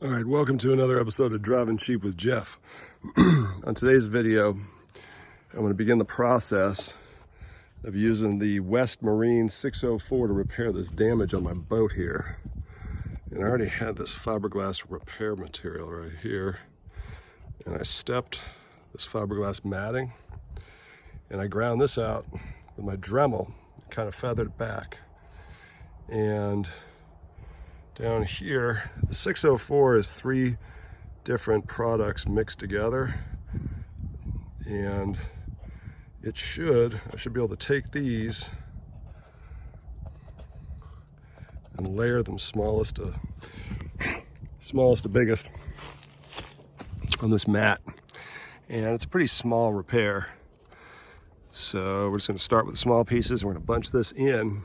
All right, welcome to another episode of Driving Cheap with Jeff. On today's video, I'm going to begin the process of using the West Marine 604 to repair this damage on my boat here. And I already had this fiberglass repair material right here. And I stepped this fiberglass matting and I ground this out with my Dremel, kind of feathered it back. And down here, the 604 is 3 different products mixed together, and I should be able to take these and layer them smallest to biggest on this mat. And it's a pretty small repair, so we're just going to start with the small pieces. We're going to bunch this in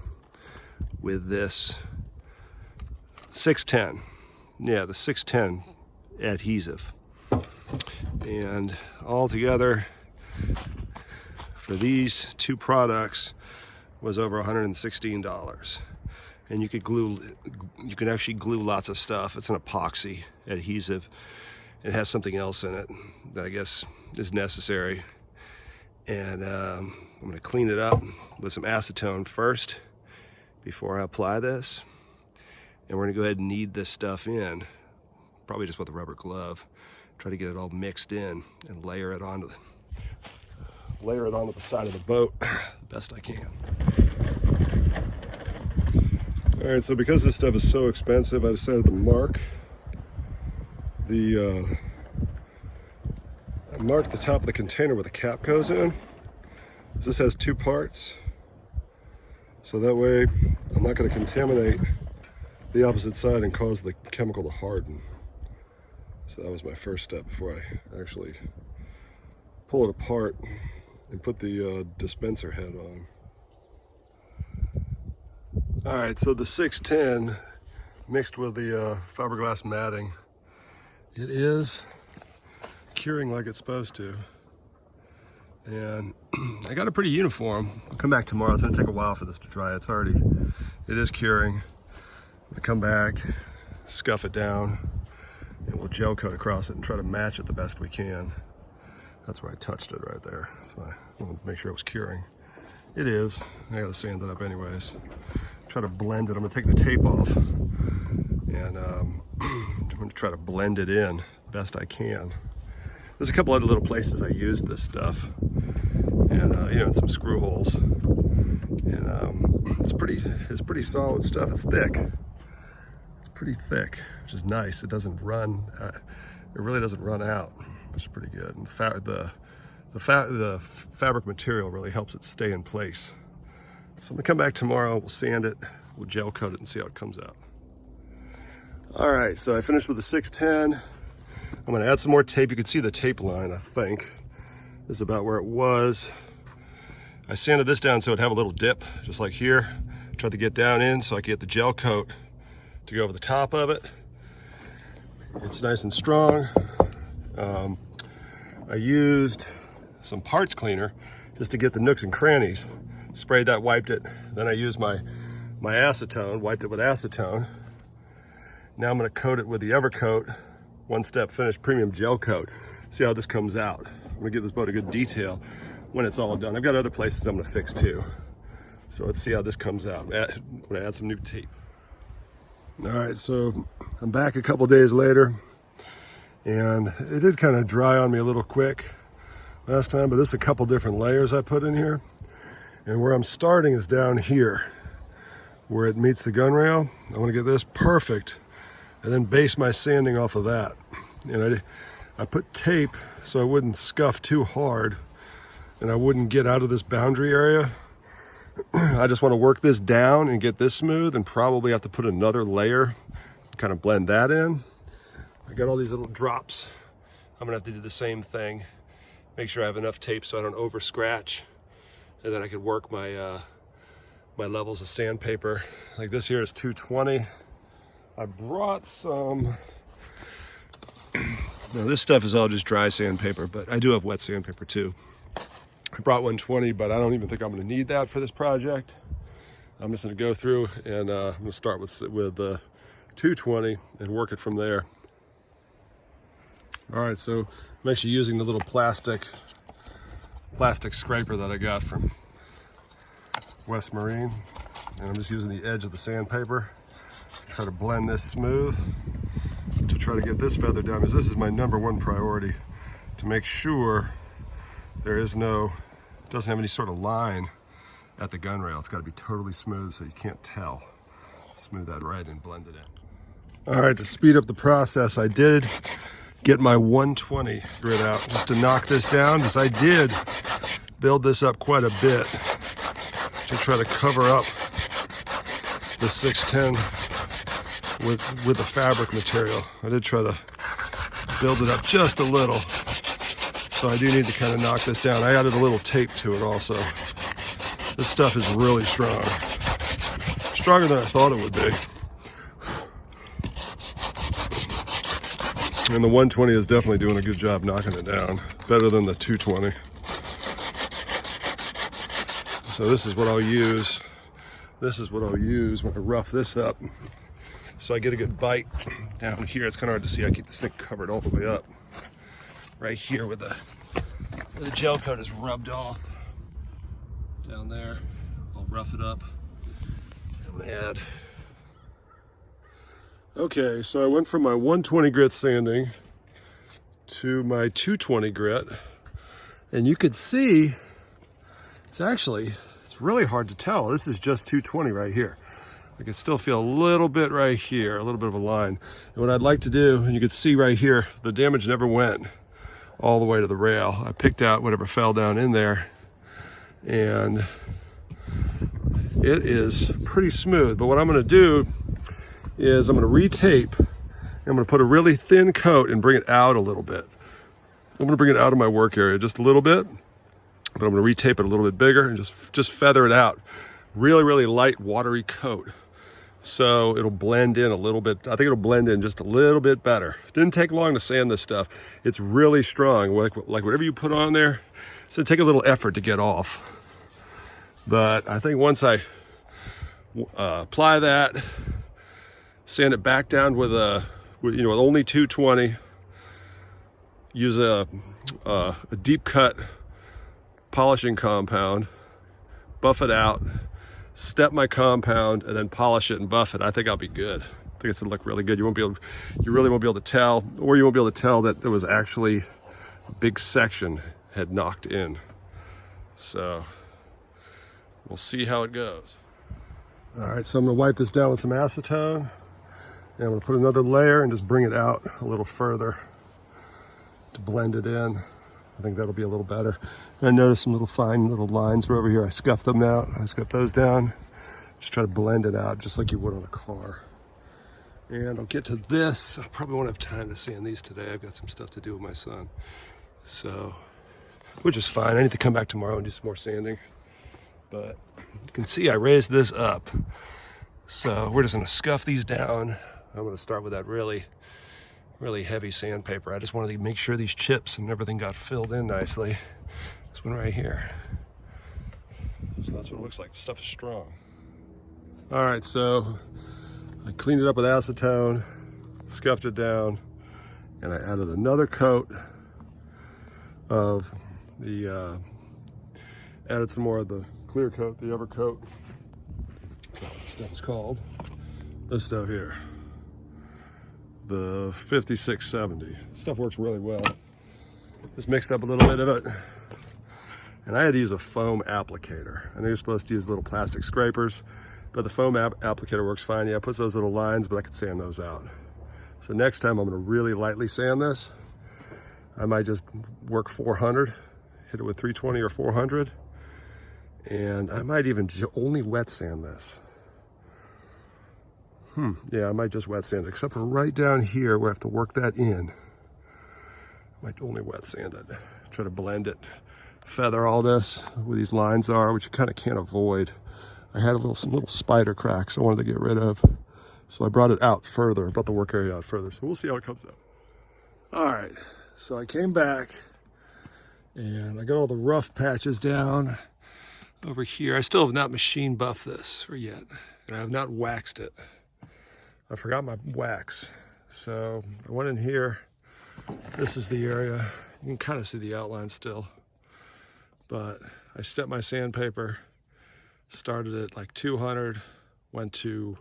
with this 610, yeah, the 610 adhesive. And all together for these 2 products was over $116. And you can actually glue lots of stuff. It's an epoxy adhesive. It has something else in it that I guess is necessary. And I'm going to clean it up with some acetone first before I apply this. And we're gonna go ahead and knead this stuff in, probably just with a rubber glove. Try to get it all mixed in and layer it onto the side of the boat the best I can. All right, so because this stuff is so expensive, I decided to mark the top of the container where the cap goes in. This has 2 parts, so that way I'm not going to contaminate the opposite side and cause the chemical to harden. So that was my first step before I actually pull it apart and put the dispenser head on. All right, so the 610 mixed with the fiberglass matting, it is curing like it's supposed to. And I got it pretty uniform. I'll come back tomorrow. It's gonna take a while for this to dry. It is curing. We'll come back, scuff it down, and we'll gel coat across it and try to match it the best we can. That's where I touched it right there. That's why I wanted to make sure it was curing. It is. I gotta sand it up anyways. Try to blend it. I'm gonna take the tape off and I'm gonna try to blend it in best I can. There's a couple other little places I used this stuff, and and some screw holes. And it's pretty solid stuff. It's thick. Pretty thick, which is nice. It doesn't run. It really doesn't run out, which is pretty good. And the fabric material really helps it stay in place. So I'm gonna come back tomorrow. We'll sand it. We'll gel coat it and see how it comes out. All right, so I finished with the 610. I'm gonna add some more tape. You can see the tape line. I think this is about where it was. I sanded this down so it'd have a little dip, just like here. Tried to get down in so I could get the gel coat to go over the top of it. It's nice and strong. I used some parts cleaner just to get the nooks and crannies. Sprayed that, wiped it. Then I used my acetone, wiped it with acetone. Now I'm gonna coat it with the Evercoat One Step Finish Premium Gel Coat. See how this comes out. I'm gonna give this boat a good detail when it's all done. I've got other places I'm gonna fix too. So let's see how this comes out. I'm gonna add some new tape. All right, so I'm back a couple days later, and it did kind of dry on me a little quick last time, but this is a couple different layers I put in here. And where I'm starting is down here, where it meets the gun rail. I want to get this perfect, and then base my sanding off of that. And I put tape so I wouldn't scuff too hard, and I wouldn't get out of this boundary area. I just want to work this down and get this smooth, and probably have to put another layer, kind of blend that in. I got all these little drops. I'm gonna have to do the same thing. Make sure I have enough tape so I don't over scratch, and then I could work my my levels of sandpaper. Like this here is 220. I brought some, now this stuff is all just dry sandpaper, but I do have wet sandpaper too. I brought 120, but I don't even think I'm going to need that for this project. I'm just going to go through and I'm going to start with 220 and work it from there. All right, so I'm actually using the little plastic scraper that I got from West Marine, and I'm just using the edge of the sandpaper to try to blend this smooth, to try to get this feather down, because this is my #1 priority, to make sure there is doesn't have any sort of line at the gun rail. It's got to be totally smooth so you can't tell. Smooth that right and blend it in. All right, to speed up the process, I did get my 120 grit out just to knock this down, because I did build this up quite a bit to try to cover up the 610 with the fabric material. I did try to build it up just a little, so I do need to kind of knock this down. I added a little tape to it also. This stuff is really strong. Stronger than I thought it would be. And the 120 is definitely doing a good job knocking it down. Better than the 220. So this is what I'll use. This is what I'll use when I rough this up. So I get a good bite down here. It's kind of hard to see. I keep this thing covered all the way up. Right here where the gel coat is rubbed off. Down there. I'll rough it up and add. Okay, so I went from my 120 grit sanding to my 220 grit, and you could see it's really hard to tell. This is just 220 right here. I can still feel a little bit right here, a little bit of a line. And what I'd like to do, and you can see right here, the damage never went all the way to the rail. I picked out whatever fell down in there, and it is pretty smooth. But what I'm gonna do is I'm gonna retape, and I'm gonna put a really thin coat and bring it out a little bit. I'm gonna bring it out of my work area just a little bit, but I'm gonna retape it a little bit bigger and just feather it out. Really, really light, watery coat. So it'll blend in a little bit. I think it'll blend in just a little bit better. It didn't take long to sand this stuff. It's really strong. Like whatever you put on there, it's gonna take a little effort to get off. But I think once I apply that, sand it back down with only 220, use a deep cut polishing compound, buff it out, step my compound, and then polish it and buff it. I think I'll be good. I think it's gonna look really good. You really won't be able to tell, or you won't be able to tell that there was actually a big section had knocked in. So we'll see how it goes. All right, so I'm gonna wipe this down with some acetone, and I'm gonna put another layer and just bring it out a little further to blend it in. I think that'll be a little better. And I noticed some little fine little lines were over here. I scuffed them out. I scuffed those down. Just try to blend it out just like you would on a car. And I'll get to this. I probably won't have time to sand these today. I've got some stuff to do with my son. So, which is fine. I need to come back tomorrow and do some more sanding. But you can see I raised this up. So we're just gonna scuff these down. I'm gonna start with that really heavy sandpaper. I just wanted to make sure these chips and everything got filled in nicely. This one right here. So that's what it looks like. The stuff is strong. All right, so I cleaned it up with acetone, scuffed it down, and I added another coat of the, added some more of the clear coat, the Evercoat. What stuff is called? This stuff here. The 5670. Stuff works really well. Just mixed up a little bit of it. And I had to use a foam applicator. I know you're supposed to use little plastic scrapers, but the foam applicator works fine. Yeah, it puts those little lines, but I could sand those out. So next time I'm gonna really lightly sand this. I might just work 400, hit it with 320 or 400. And I might even only wet sand this. Yeah, I might just wet sand it, except for right down here where I have to work that in. I might only wet sand it. Try to blend it, feather all this where these lines are, which you kind of can't avoid. I had some little spider cracks I wanted to get rid of. So I brought it out further, brought the work area out further. So we'll see how it comes out. All right, so I came back and I got all the rough patches down over here. I still have not machine buffed this yet, and I have not waxed it. I forgot my wax. So I went in here This is the area. You can kind of see the outline still. But I stepped my sandpaper, started at like 200, went to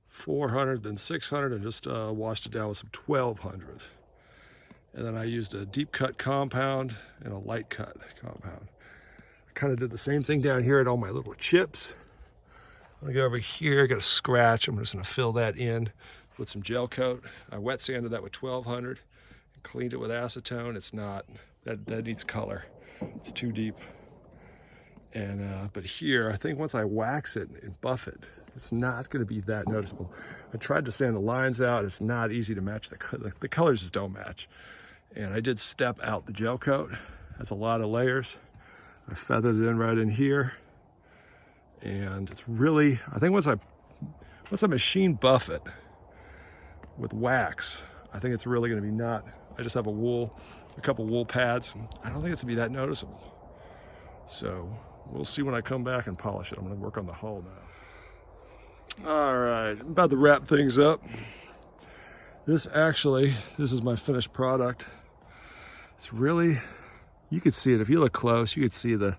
400, then 600, and just washed it down with some 1200. And then I used a deep cut compound and a light cut compound. I kind of did the same thing down here at all my little chips. I'm gonna go over here, got a scratch. I'm just gonna fill that in with some gel coat. I wet sanded that with 1200 and cleaned it with acetone. It's not, that needs color. It's too deep. And but here, I think once I wax it and buff it, it's not gonna be that noticeable. I tried to sand the lines out. It's not easy to match, the colors just don't match. And I did step out the gel coat. That's a lot of layers. I feathered it in right in here. And it's really, I think once I machine buff it with wax, I think it's really gonna be not, I just have a couple wool pads. I don't think it's gonna be that noticeable. So we'll see when I come back and polish it. I'm gonna work on the hull now. All right, I'm about to wrap things up. This is my finished product. It's really, you could see it. If you look close, you could see the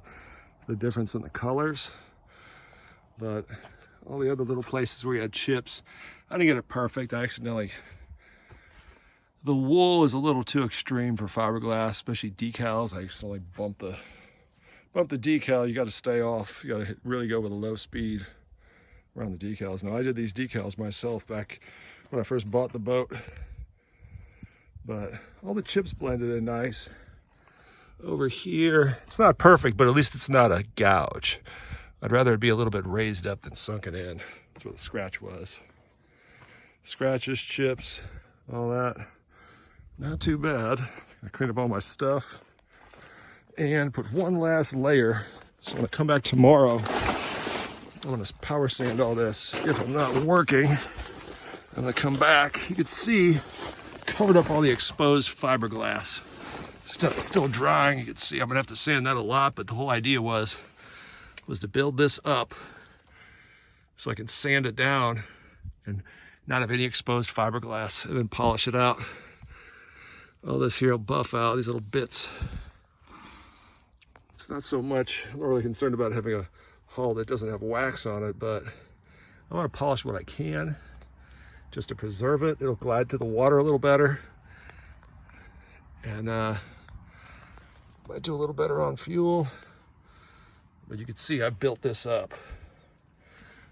difference in the colors. But all the other little places where you had chips, I didn't get it perfect. The wool is a little too extreme for fiberglass, especially decals. I accidentally bumped the decal. You got to stay off. You got to really go with a low speed around the decals. Now I did these decals myself back when I first bought the boat. But all the chips blended in nice. Over here, it's not perfect, but at least it's not a gouge. I'd rather it be a little bit raised up than sunken in. That's what the scratch was. Scratches, chips, all that. Not too bad. I cleaned up all my stuff and put one last layer. So when I come back tomorrow, I'm gonna power sand all this. If I'm not working, I'm gonna come back. You can see, covered up all the exposed fiberglass. Stuff is still drying. You can see I'm gonna have to sand that a lot, but the whole idea was to build this up so I can sand it down and not have any exposed fiberglass, and then polish it out. All this here will buff out, these little bits. It's not so much, I'm not really concerned about having a hull that doesn't have wax on it, but I want to polish what I can just to preserve it. It'll glide to the water a little better. And might do a little better on fuel. But you can see I built this up.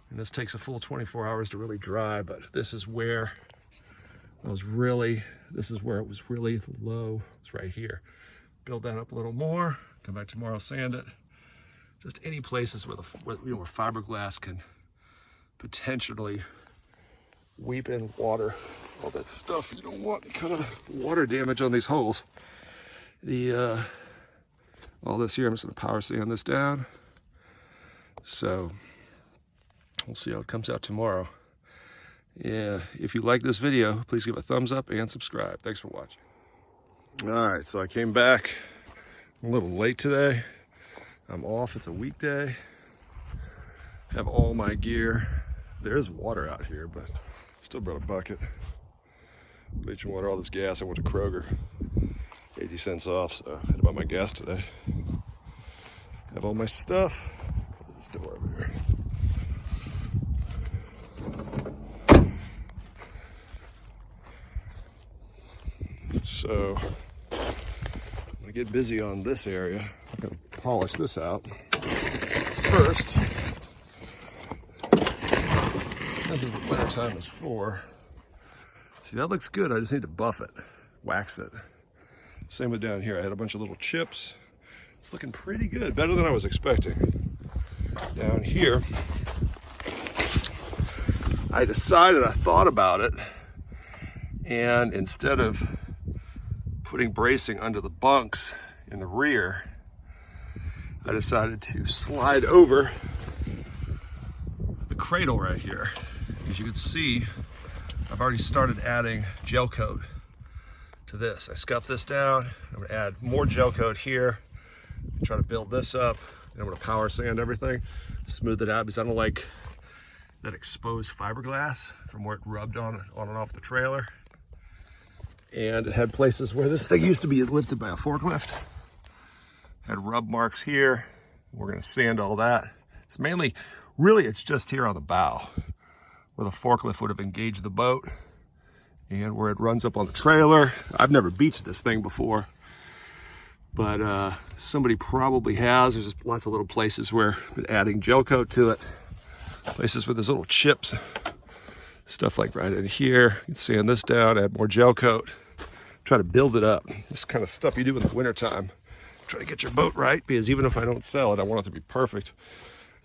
And this takes a full 24 hours to really dry, but this is where it was really low. It's right here. Build that up a little more, come back tomorrow, sand it. Just any places where where fiberglass can potentially weep in water. All that stuff, you don't want any kind of water damage on these holes. All this here, I'm just gonna power sand this down. So we'll see how it comes out tomorrow. Yeah, if you like this video, please give a thumbs up and subscribe. Thanks for watching. All right, so I came back a little late today. I'm off, it's a weekday. Have all my gear. There's water out here, but still brought a bucket. Bleaching water, all this gas. I went to Kroger, 80 cents off, so I had to buy my gas today. Have all my stuff. There's a store over here. So I'm gonna get busy on this area. I'm gonna polish this out first. That's what the winter time is for. See, that looks good. I just need to buff it, wax it. Same with down here. I had a bunch of little chips. It's looking pretty good, better than I was expecting. Down here, I thought about it, and instead of putting bracing under the bunks in the rear, I decided to slide over the cradle right here. As you can see, I've already started adding gel coat to this. I scuffed this down. I'm gonna add more gel coat here, try to build this up, and I'm gonna power sand everything, smooth it out, because I don't like that exposed fiberglass from where it rubbed on and off the trailer. And it had places where this thing used to be lifted by a forklift. Had rub marks here. We're gonna sand all that. It's mainly, really it's just here on the bow where the forklift would have engaged the boat and where it runs up on the trailer. I've never beached this thing before, but somebody probably has. There's just lots of little places where been adding gel coat to it. Places where there's little chips, stuff like right in here. You can sand this down, add more gel coat, try to build it up. This kind of stuff you do in the wintertime. Try to get your boat right, because even if I don't sell it, I want it to be perfect.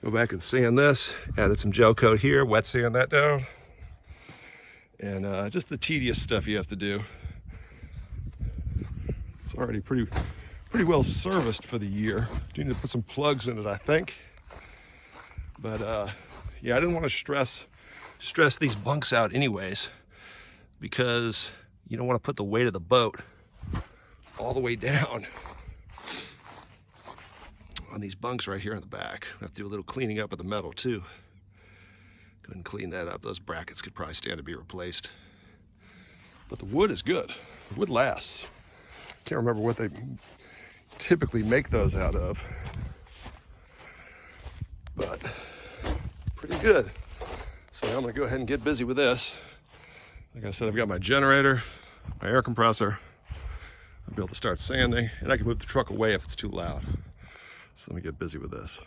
Go back and sand this, added some gel coat here, wet sand that down. And just the tedious stuff you have to do. It's already pretty well serviced for the year. Do need to put some plugs in it, I think. But yeah, I didn't want to stress these bunks out anyways, because you don't want to put the weight of the boat all the way down on these bunks right here in the back. I have to do a little cleaning up of the metal too. Go ahead and clean that up. Those brackets could probably stand to be replaced. But the wood is good. The wood lasts. Can't remember what they typically make those out of, but pretty good. So I'm gonna go ahead and get busy with this. Like I said, I've got my generator, my air compressor. I'll be able to start sanding, and I can move the truck away if it's too loud. So let me get busy with this.